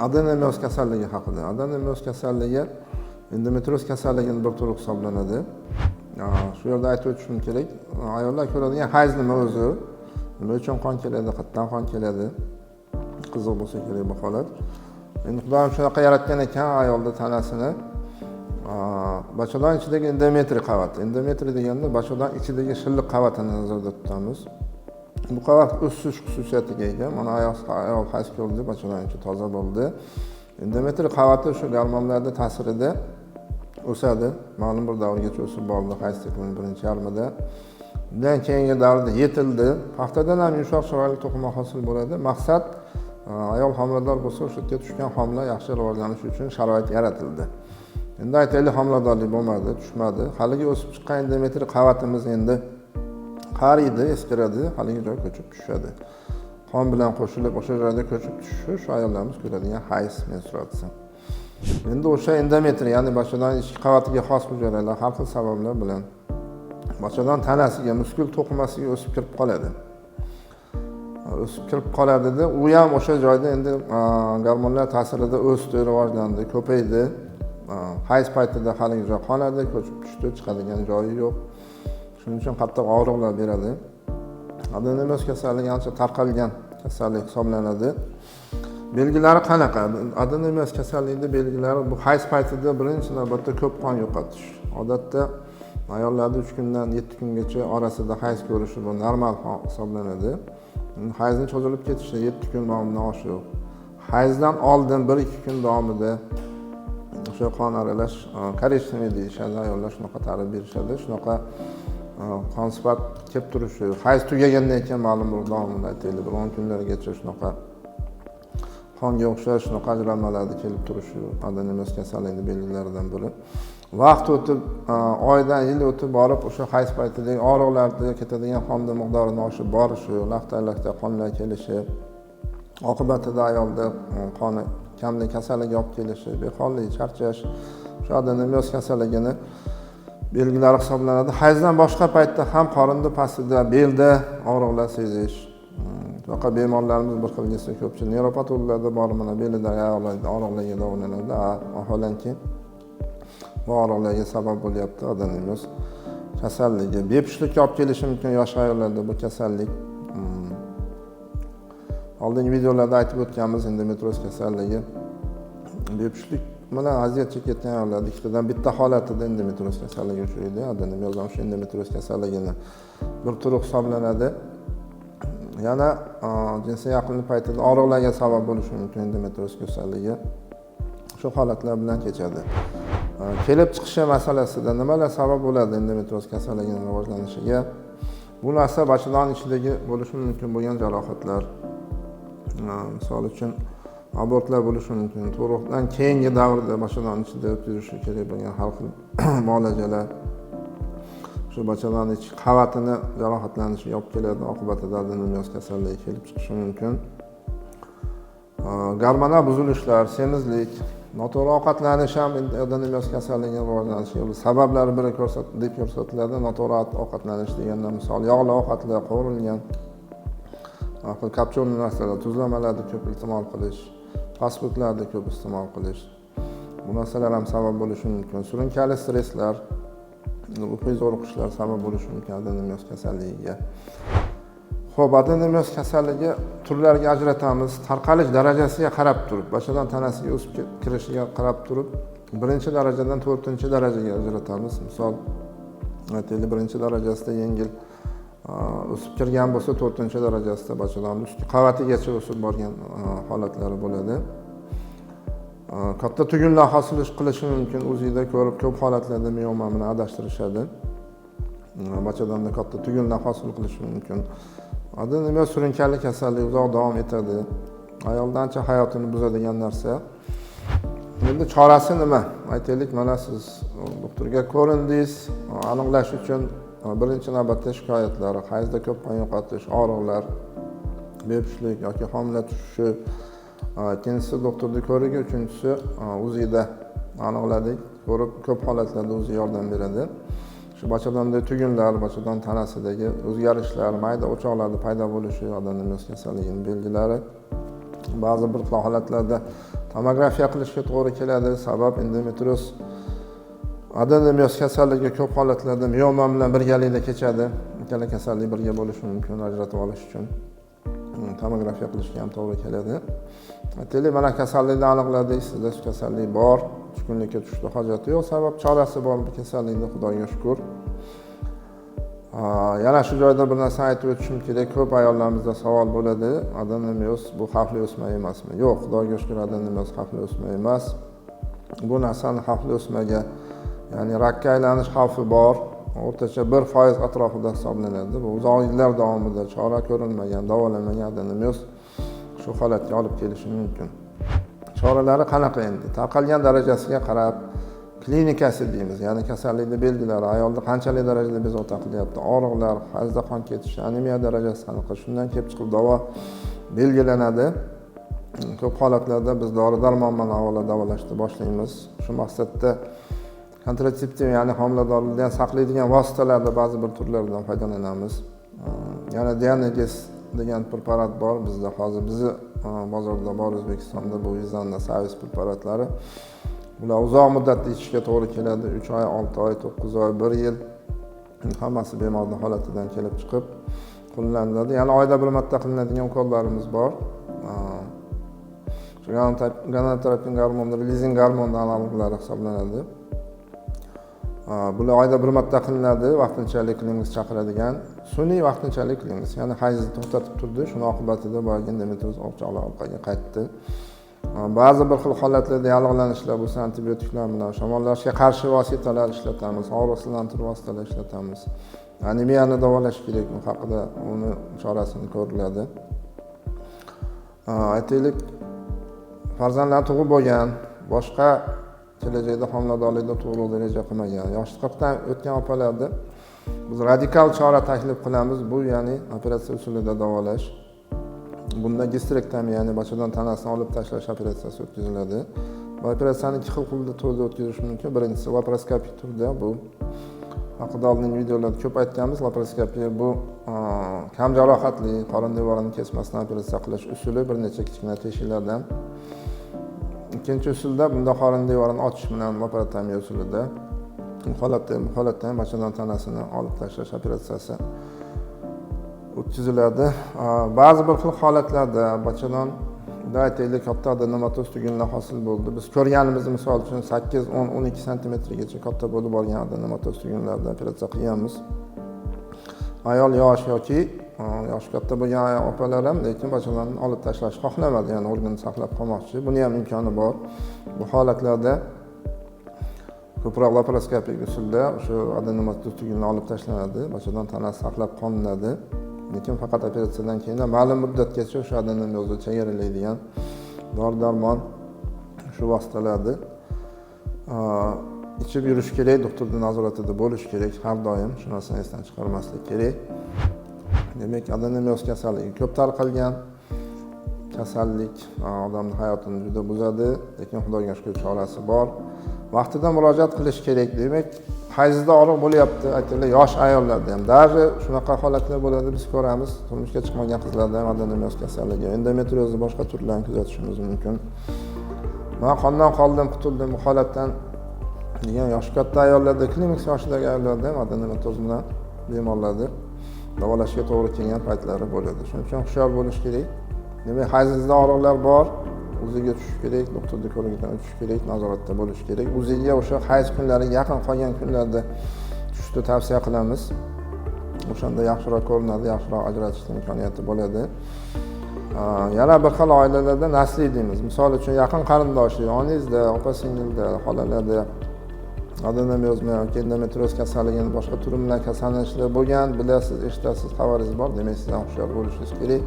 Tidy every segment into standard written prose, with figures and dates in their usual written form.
Adenomyoz kasalligi haqida. Adenomyoz kasalligi endometrioz kasalligining bir turi hisoblanadi. Shu yerda aytib o'tishim kerak. Ayollar ko'radigan hayz nima o'zi? Nima uchun qon keladi, qayerdan qon keladi? Qiziq bo'lsa kerak bu holat. Endi Xudoyim shunaqa yaratgan ekan ayolning tanasini. Bachodan ichidagi endometriy qavat. Endometriy deganda bachodan ichidagi shilliq qavatini nazarda tutamiz. Bu qavat o'sish xususiyatiga ega. Mana ayol hayz ko'rdi, bachodan ichi toza bo'ldi. Endometriy qavati shu gormonlarning ta'sirida o'sadi. Ma'lum bir davrgacha o'sib bordi hayz siklining birinchi yarmida. Undan keyingi davrda yetildi. Haftadan ham yumshoq chiroyli to'qima hosil bo'ladi. Maqsad ayol homilador bo'lsa, o'sha yerga tushgan homila yaxshi rivojlanishi uchun sharoit yaratildi. Endi aytaylik homiladorlik bo'lmadi, tushmadi. Haligi o'sib chiqqan endometriy qavatimiz endi qariydi, eskiradi, haligi joy ko'chib tushadi. Qon bilan qo'shilib o'sha joyda ko'chib tushishi shu ayollarimiz ko'radigan hayz menstruatsiya. Endi o'sha endometriy, ya'ni bachodan ichki qavatiga xos hujayralar har xil sabablar bilan bachodan tanasiga, muskul to'qimasiga o'sib kirib qoladi. O'sib kirib qoladida, u ham o'sha joyda endi gormonlar ta'sirida o'sdi, rivojlandi, ko'paydi. Hayz paytida haligi joy qonadi, ko'chib tushdi, chiqadigan joyi yo'q. Shuning uchun qattiq og'riqlar beradi. Adenomyoz kasalligi ancha tarqalgan kasallik hisoblanadi. Belgilari qanaqa? Adenomyoz kasalligining belgilari bu hayz paytida birinchi navbatda ko'p qon yo'qotish. Odatda ayollarda 3 kundan 7 kungacha orasida hayz ko'rishi bu normal hisoblanadi. Hayzning cho'zilib ketishi 7 kun davomida oshiq. Hayzdan oldin 1-2 kun davomida o'sha qon aralash korrechniy deyishadi, ayollar shunaqa ta'rif berishadi. Shunaqa qon sifat kelib turishi, hayz tugagandan keyin ma'lum bir davomida aytaylik 10 kunlargacha shunaqa qonga o'xshash shunaqa ajralmalarda kelib turishi adenomyoz kasalligining belgilaridan biri. Vaqt o'tib, oydan yil o'tib borib o'sha hayz paytidagi og'riqlarda ketadigan qonning miqdorini oshib borishi, laqta qonlar kelishi, oqibatida ayolda qoni kamlik kasalligiga olib kelishi, behollik, charchash shu adenomyoz kasalligini belgilari hisoblanadi. Hayzdan boshqa paytda ham qorinning pastida, belda og'riqlar sezish. Faqat bemorlarimiz bir xil desa ko'pchilik neuropatologlarda bor, mana belidagi og'riqlarga davolanadi. Vaholanki bu og'riqlarga sabab bo'lyapti adenomyoz kasalligi. Bepushtlikka olib kelishi mumkin yosh ayollarda bu kasallik. Oldingi videolarda aytib o'tganmiz endometrioz kasalligi. Bepushtlik bilan aziyat chekayotgan ayollarda ikkitadan bitta holatida endometrioz kasalligi uchraydi. Adenomyoz ham shu endometrioz kasalligining bir turi hisoblanadi. Yana jinsiy yaqinlik paytida og'riqlarga sabab bo'lishi mumkin endometrioz kasalligi. Shu holatlar bilan kechadi. Kelib chiqishi masalasida nimalar sabab bo'ladi endometrioz kasalligining rivojlanishiga? Bu narsa bachodan ichidagi bo'lishi mumkin bo'lgan jarohatlar, misol uchun abortlar bo'lishi mumkin. Tug'ruqdan keyingi davrda bachodan ichida o'tkazilishi kerak bo'lgan har xil muolajalar shu bachodan ichki qavatini jarohatlanishiga olib keladi, oqibatida adenomyoz kasalligi kelib chiqishi mumkin. Gormonal buzilishlar, semizlik, noto'g'ri ovqatlanish ham adenomyoz kasalligining rivojlanishiga sabablari biri deb ko'rsatiladi. Noto'g'ri ovqatlanish deganda misol yog'li ovqatlar, qovurilgan, kapchon narsalar, tuzlamalarni ko'p iste'mol qilish, fast foodlarni ko'p iste'mol qilish. Bu narsalar ham sabab bo'lishi mumkin. Surunkali stresslar, uyqu zo'riqishlar sabab bo'lishi mumkin adenomyoz kasalligiga. Xo'p, adenomyoz kasalligi turlariga ajratamiz. Tarqalish darajasiga qarab turib, bachodan tanasiga o'sib kirishiga qarab turib, birinchi darajadan 4-darajaga ajratamiz. Misol aytaylik, birinchi darajasida yengil o'sib kirgan bo'lsa, 4-darajasida bachodan ustki qavatigacha o'sib borgan holatlari bo'ladi. Katta tugunlar hosil qilishi mumkin. O'zingizda ko'rib, ko'p holatlarda mioma bilan adashtirishadi. Bachodanda katta tugunlar hosil qilishi mumkin. Adenomyoz surunkali kasallik uzoq davom etadi. Ayolda ancha hayotini buzadigan narsa. Endi chorasi nima? Aytaylik, mana siz doktorga ko'rindingiz, aniqlash uchun birinchi navbatda shikoyatlar, hayzda ko'p qon yo'qotish, og'riqlar, bepushtlik yoki homila tushishi, ikkinchisi doktorni ko'rigi, uchinchisi o'zingizda aniqladik, ko'rib ko'p holatlarda o'zi yordam beradi. Shu bachodanda tugunlar, bachodan tanasidagi o'zgarishlar, mayda o'choqlarda paydo bo'lishi adenomyoz kasalligining belgilari. Ba'zi bir holatlarda tomografiya qilishga to'g'ri keladi. Sabab endometrioz adenomyoz kasalligi ko'p holatlarda mioma bilan birgalikda kechadi. Ikkala kasallik birga bo'lishi mumkin, ajratib olish uchun tomografiya qilishga ham to'g'ri keladi. Aytaylik, mana kasallikni aniqladik, sizda shu kasallik bor, tushkunlikka tushishga hojati yo'q, sabab chorasi bor bu kasallikni, Xudoga shukr. Yana shu joyda bir narsa aytib o'tishim kerak. Ko'p ayollarimizda savol bo'ladi, adenomyoz bu xavfli o'sma emasmi? Yo'q, Xudoga shukr, adenomyoz xavfli o'sma emas. Bu narsani xavfli o'smaga, ya'ni rakka aylanish xavfi bor, o'rtacha 1% atrofida hisoblanadi. Bu uzoq yillar davomida chora ko'rilmagan, davolanmagan adenomyoz shu holatga olib kelishi mumkin. Choralari qanaqa endi? Tarqalgan darajasiga qarab, klinikasi deymiz, ya'ni kasallikning belgilari, ayolda qanchalik darajada bezovta qilyapti, og'riqlar, hayzda qon ketishi, anemiya darajasi qanaqa, shundan kelib chiqib davo belgilanadi. Ko'p holatlarda biz dori-darmon bilan avvalo davolashni boshlaymiz. Shu maqsadda kontratseptiv, ya'ni homiladorlikdan saqlaydigan vositalarda ba'zi bir turlaridan foydalanamiz. Yana Dianeges degan preparat bor bizda hozir, bizni bozorda bor O'zbekistonda, bu Vizanna servis preparatlari. Ular uzoq muddatli ichishga to'g'ri keladi. 3 oy, 6 oy, 9 oy, 1 yil hammasi bemorning holatidan kelib chiqib qo'llaniladi. Yana oyda bir marta qilinadigan ukollarimiz bor. Shu gonadotropin gormoni, lizing gormoni analoglari hisoblanadi. Bular oyda bir marta qilinadi, vaqtinchalik klinik chaqiradigan sun'iy vaqtinchalik klinik, ya'ni hayzni to'xtatib turdi, shuning oqibatida boyagi endometrioz oqchoqlar orqaga qaytdi. Ba'zi bir xil holatlarda yallig'lanishlar bo'lsa, antibiotiklar bilan shamollashga qarshi vositalar ishlatamiz, og'riqsizlantiruvchi vositalar ishlatamiz. Anemiyani davolash kerak, bu haqida uni chorasini ko'riladi. Aytaylik, farzandlar tug'ib bo'lgan, boshqa kelajakda homiladorlikda tug'ruqni reja qilmagan, yoshlikdan o'tgan opalarda biz radikal chora taklif qilamiz. Bu ya'ni operatsiya usulida davolash. Bunda gistrektomiya, ya'ni bachadan tanasini olib tashlash operatsiyasi o'tkaziladi. Bu operatsiyani ikki xil turda o'tkazish mumkin. Birinchisi laparoskopik turda, bu haqida oldingi videolarda ko'p aytganmiz. Laparoskopiya bu kam jarohatli qorin devorini kesmasdan operatsiya qilish usuli, bir necha kichkina teshiklardan. Ikkinchi usulda bunda qorin devorini ochish bilan laparotomiya usulida holatda bachadan tanasini olib tashlash operatsiyasi o'tkaziladi. Ba'zi bir xil holatlarda bachadan aytaylik katta adenomatoz tugunlar hosil bo'ldi. Biz ko'rganimiz, misol uchun 8, 10, 12 santimetrgacha katta bo'lib borgan adenomatoz tugunlarda operatsiya qilganmiz. Ayol yosh yoki yoshi katta bo'lgan opalar ham lekin bachadan olib tashlashni xohlamadi, ya'ni organini saqlab qolmoqchi. Buni ham imkoni bor. Bu holatlarda ko'proq laparoskopik usulda o'sha adenomatoz tugunlar olib tashlanadi, bachadan tanasi saqlab qolinadi. Lekin faqat operatsiyadan keyin ma'lum muddatgacha o'sha adenomyozni chegaralaydigan dori-darmon shu vositalarni ichib yurish kerak, doktorning nazoratida bo'lish kerak har doim. Shu narsani esdan chiqarmaslik kerak. Demak, adenomyoz kasalligi ko'p tarqalgan kasallik, odamning hayotini juda buzadi, lekin Xudoga shukr chorasi bor. Vaqtida murojaat qilish kerak. Demak, hayzda og'riq bo'lyapti, aytaylik, yosh ayollarda ham, даже shunaqa holatlar bo'ladi, biz ko'ramiz. Turmushga chiqmagan qizlarda ham adenomyoz kasalligi, endometriozni boshqa turlarini kuzatishimiz mumkin. Men qondan qoldim, qutuldim bu holatdan degan yoshi katta ayollarda, klinik yoshidagi ayollarda ham adenomatoz bilan bemorlarni davolashga to'g'ri kelgan paytlari bo'ladi. Shuning uchun hushyor bo'lish kerak. Demak, hayzingizda og'riqlar bor, o'ziga tushish kerak, doktorni ko'rikdan o'tish kerak, nazoratda bo'lish kerak. O'ziga o'sha hayz kunlari yaqin qolgan kunlarda tushishni tavsiya qilamiz. O'shanda yaxshiroq ko'rinadi, yaxshiroq ajratish imkoniyati bo'ladi. Yana bir xil oilalarda nasliy deymiz. Misol uchun yaqin qarindoshi, onangizda, opa-singilda, xolalarda adenomyoz yoki endometrioz kasalligining boshqa turi bilan kasallanishlar bo'lgan, bilasiz, eshitasiz, xabaringiz bor. Demak, siz ham hushyor bo'lishingiz kerak.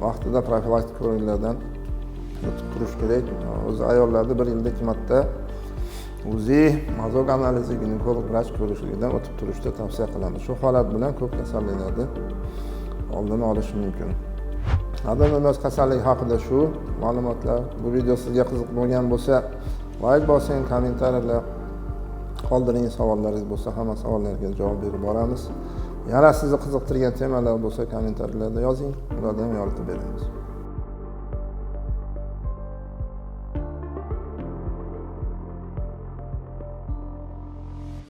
Vaqtida profilaktik ko'riklardan o'tib turish kerak. O'zi ayollarda 1 yilda 2 marta UZI, mazok analizi, ginekolog vrach ko'rishligidan o'tib turishni tavsiya qilamiz. Shu holat bilan ko'p kasalliklarni oldini olish mumkin. Adenomyoz kasalligi haqida shu ma'lumotlar. Bu video sizga qiziq bo'lgan bo'lsa, like bosing, kommentariyalar qoldiring, savollaringiz bo'lsa, hamma savollarga javob berib boramiz. Yana sizni qiziqtirgan temalar bo'lsa, kommentariyalarda yozing, ulardan yoritib beramiz.